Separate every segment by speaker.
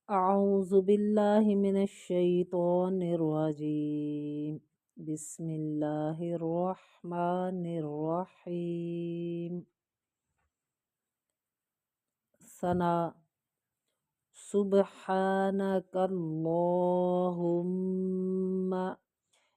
Speaker 1: أعوذ بالله من الشيطان الرجيم بسم الله الرحمن الرحيم ثنا سبحانك اللهم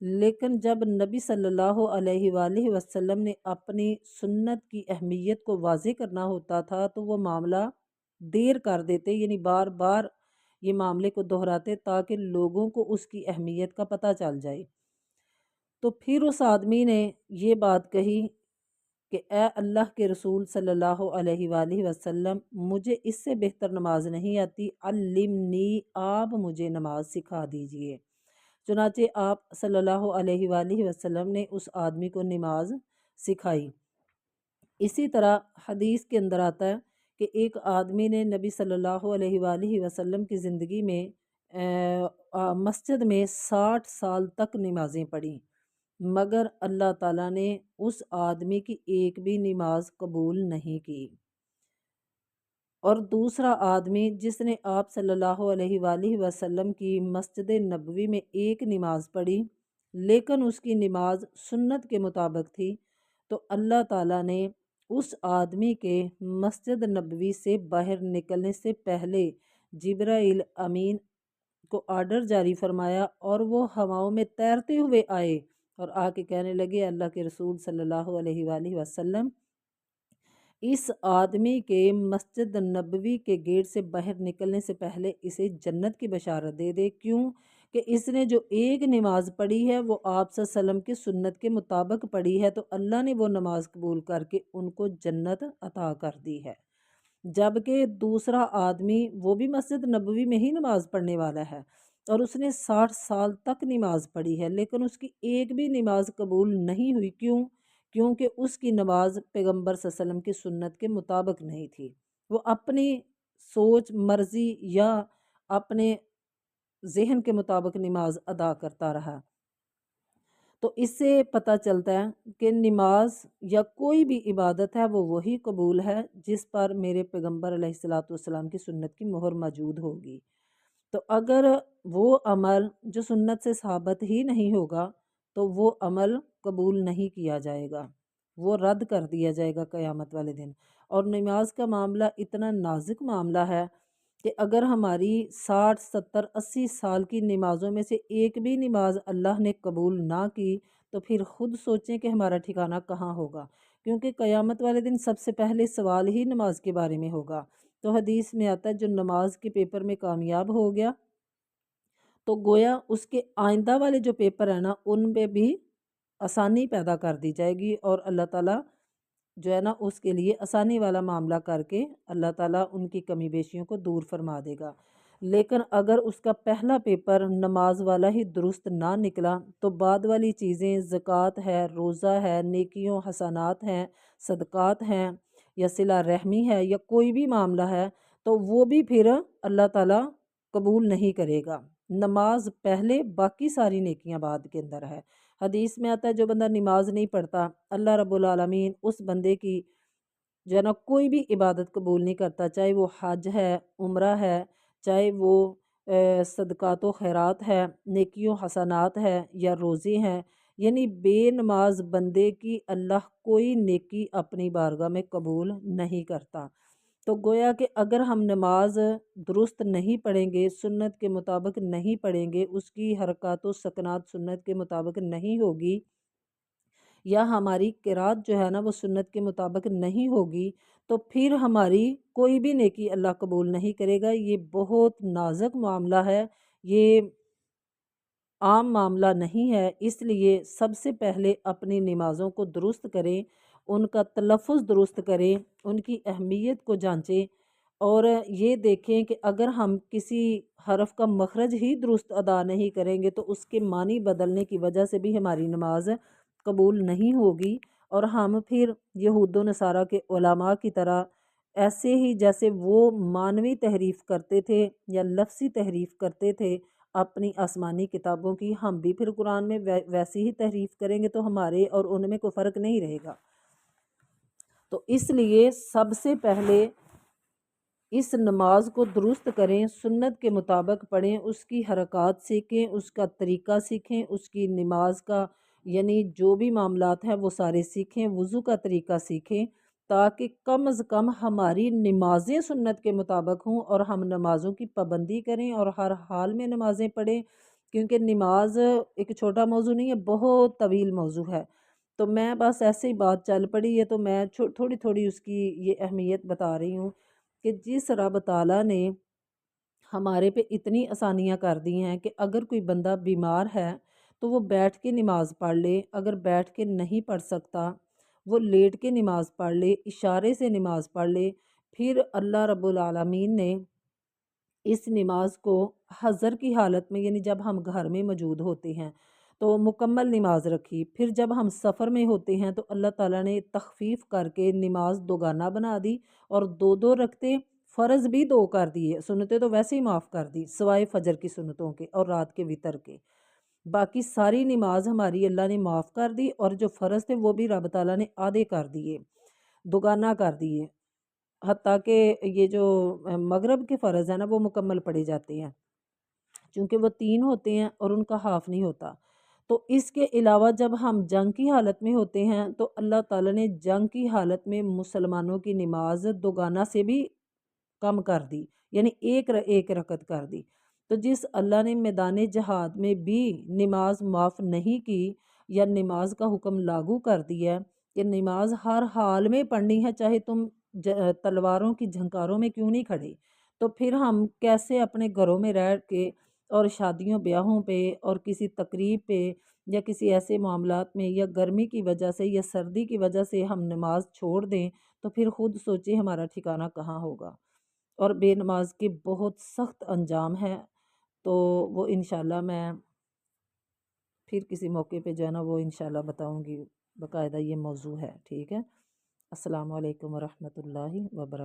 Speaker 1: لیکن جب نبی صلی اللہ علیہ وآلہ وسلم نے اپنی سنت کی اہمیت کو واضح کرنا ہوتا تھا تو وہ معاملہ دیر کر دیتے، یعنی بار بار یہ معاملے کو دہراتے تاکہ لوگوں کو اس کی اہمیت کا پتہ چل جائے۔ تو پھر اس آدمی نے یہ بات کہی کہ اے اللہ کے رسول صلی اللہ علیہ وآلہ وسلم، مجھے اس سے بہتر نماز نہیں آتی، علمنی، آپ مجھے نماز سکھا دیجئے۔ چنانچہ آپ صلی اللہ علیہ وآلہ وسلم نے اس آدمی کو نماز سکھائی۔ اسی طرح حدیث کے اندر آتا ہے کہ ایک آدمی نے نبی صلی اللہ علیہ وآلہ وسلم کی زندگی میں مسجد میں 60 سال تک نمازیں پڑھیں، مگر اللہ تعالیٰ نے اس آدمی کی ایک بھی نماز قبول نہیں کی۔ اور دوسرا آدمی جس نے آپ صلی اللہ علیہ وآلہ وسلم کی مسجد نبوی میں ایک نماز پڑھی لیکن اس کی نماز سنت کے مطابق تھی، تو اللہ تعالیٰ نے اس آدمی کے مسجد نبوی سے باہر نکلنے سے پہلے جبرائیل امین کو آرڈر جاری فرمایا اور وہ ہواؤں میں تیرتے ہوئے آئے اور آ کے کہنے لگے اللہ کے رسول صلی اللہ علیہ وآلہ وسلم، اس آدمی کے مسجد نبوی کے گیٹ سے باہر نکلنے سے پہلے اسے جنت کی بشارت دے دے، کیوں کہ اس نے جو ایک نماز پڑھی ہے وہ آپ صلی اللہ علیہ وسلم کی سنت کے مطابق پڑھی ہے، تو اللہ نے وہ نماز قبول کر کے ان کو جنت عطا کر دی ہے۔ جبکہ دوسرا آدمی وہ بھی مسجد نبوی میں ہی نماز پڑھنے والا ہے اور اس نے 60 سال تک نماز پڑھی ہے لیکن اس کی ایک بھی نماز قبول نہیں ہوئی، کیونکہ اس کی نماز پیغمبر صلی اللہ علیہ وسلم کی سنت کے مطابق نہیں تھی، وہ اپنی سوچ مرضی یا اپنے ذہن کے مطابق نماز ادا کرتا رہا۔ تو اس سے پتہ چلتا ہے کہ نماز یا کوئی بھی عبادت ہے وہ وہی قبول ہے جس پر میرے پیغمبر علیہ الصلاۃ والسلام کی سنت کی مہر موجود ہوگی۔ تو اگر وہ عمل جو سنت سے ثابت ہی نہیں ہوگا تو وہ عمل قبول نہیں کیا جائے گا، وہ رد کر دیا جائے گا قیامت والے دن۔ اور نماز کا معاملہ اتنا نازک معاملہ ہے کہ اگر ہماری 60 70 80 سال کی نمازوں میں سے ایک بھی نماز اللہ نے قبول نہ کی تو پھر خود سوچیں کہ ہمارا ٹھکانہ کہاں ہوگا، کیونکہ قیامت والے دن سب سے پہلے سوال ہی نماز کے بارے میں ہوگا۔ تو حدیث میں آتا ہے جو نماز کے پیپر میں کامیاب ہو گیا تو گویا اس کے آئندہ والے جو پیپر ہیں نا ان پہ بھی آسانی پیدا کر دی جائے گی اور اللہ تعالیٰ جو ہے نا اس کے لیے آسانی والا معاملہ کر کے اللہ تعالیٰ ان کی کمی بیشیوں کو دور فرما دے گا۔ لیکن اگر اس کا پہلا پیپر نماز والا ہی درست نہ نکلا تو بعد والی چیزیں زکوٰۃ ہے، روزہ ہے، نیکیوں حسنات ہیں، صدقات ہیں یا صلہ رحمی ہے یا کوئی بھی معاملہ ہے تو وہ بھی پھر اللہ تعالیٰ قبول نہیں کرے گا۔ نماز پہلے، باقی ساری نیکیاں بعد کے اندر ہے۔ حدیث میں آتا ہے جو بندہ نماز نہیں پڑھتا اللہ رب العالمین اس بندے کی جو ہے نا کوئی بھی عبادت قبول نہیں کرتا، چاہے وہ حج ہے، عمرہ ہے، چاہے وہ صدقات و خیرات ہے، نیکیوں حسنات ہے یا روزے ہیں، یعنی بے نماز بندے کی اللہ کوئی نیکی اپنی بارگاہ میں قبول نہیں کرتا۔ تو گویا کہ اگر ہم نماز درست نہیں پڑھیں گے، سنت کے مطابق نہیں پڑھیں گے، اس کی حرکات و سکنات سنت کے مطابق نہیں ہوگی یا ہماری قرات جو ہے نا وہ سنت کے مطابق نہیں ہوگی تو پھر ہماری کوئی بھی نیکی اللہ قبول نہیں کرے گا۔ یہ بہت نازک معاملہ ہے، یہ عام معاملہ نہیں ہے، اس لیے سب سے پہلے اپنی نمازوں کو درست کریں، ان کا تلفظ درست کریں، ان کی اہمیت کو جانچیں اور یہ دیکھیں کہ اگر ہم کسی حرف کا مخرج ہی درست ادا نہیں کریں گے تو اس کے معنی بدلنے کی وجہ سے بھی ہماری نماز قبول نہیں ہوگی اور ہم پھر یہود و نصارہ کے علماء کی طرح ایسے ہی جیسے وہ معنوی تحریف کرتے تھے یا لفظی تحریف کرتے تھے اپنی آسمانی کتابوں کی، ہم بھی پھر قرآن میں ویسی ہی تحریف کریں گے تو ہمارے اور ان میں کوئی فرق نہیں رہے گا۔ تو اس لیے سب سے پہلے اس نماز کو درست کریں، سنت کے مطابق پڑھیں، اس کی حرکات سیکھیں، اس کا طریقہ سیکھیں، اس کی نماز کا یعنی جو بھی معاملات ہیں وہ سارے سیکھیں، وضو کا طریقہ سیکھیں تاکہ کم از کم ہماری نمازیں سنت کے مطابق ہوں اور ہم نمازوں کی پابندی کریں اور ہر حال میں نمازیں پڑھیں کیونکہ نماز ایک چھوٹا موضوع نہیں ہے، بہت طویل موضوع ہے۔ تو میں بس ایسے ہی بات چل پڑی ہے تو میں تھوڑی تھوڑی اس کی یہ اہمیت بتا رہی ہوں کہ جس رب تعالیٰ نے ہمارے پہ اتنی آسانیاں کر دی ہیں کہ اگر کوئی بندہ بیمار ہے تو وہ بیٹھ کے نماز پڑھ لے، اگر بیٹھ کے نہیں پڑھ سکتا وہ لیٹ کے نماز پڑھ لے، اشارے سے نماز پڑھ لے۔ پھر اللہ رب العالمین نے اس نماز کو حضر کی حالت میں، یعنی جب ہم گھر میں موجود ہوتے ہیں تو مکمل نماز رکھی، پھر جب ہم سفر میں ہوتے ہیں تو اللہ تعالیٰ نے تخفیف کر کے نماز دوگانہ بنا دی اور دو دو رکھتے، فرض بھی دو کر دیے، سنتیں تو ویسے ہی معاف کر دی سوائے فجر کی سنتوں کے اور رات کے وتر کے، باقی ساری نماز ہماری اللہ نے معاف کر دی، اور جو فرض تھے وہ بھی رب تعالیٰ نے آدھے کر دیے، دوگانہ کر دیے، حتیٰ کہ یہ جو مغرب کے فرض ہیں نا وہ مکمل پڑے جاتے ہیں، چونکہ وہ 3 ہوتے ہیں اور ان کا ہاف نہیں ہوتا۔ تو اس کے علاوہ جب ہم جنگ کی حالت میں ہوتے ہیں تو اللہ تعالیٰ نے جنگ کی حالت میں مسلمانوں کی نماز دوگانہ سے بھی کم کر دی، یعنی ایک رکعت کر دی۔ تو جس اللہ نے میدان جہاد میں بھی نماز معاف نہیں کی یا نماز کا حکم لاگو کر دیا ہے کہ نماز ہر حال میں پڑھنی ہے، چاہے تم تلواروں کی جھنکاروں میں کیوں نہیں کھڑے، تو پھر ہم کیسے اپنے گھروں میں رہ کے اور شادیوں بیاہوں پہ اور کسی تقریب پہ یا کسی ایسے معاملات میں یا گرمی کی وجہ سے یا سردی کی وجہ سے ہم نماز چھوڑ دیں، تو پھر خود سوچیں ہمارا ٹھکانہ کہاں ہوگا۔ اور بے نماز کے بہت سخت انجام ہے، تو وہ انشاءاللہ میں پھر کسی موقع پہ جو ہے نا وہ انشاءاللہ بتاؤں گی، باقاعدہ یہ موضوع ہے، ٹھیک ہے۔ السلام علیکم ورحمۃ اللہ وبرکاتہ۔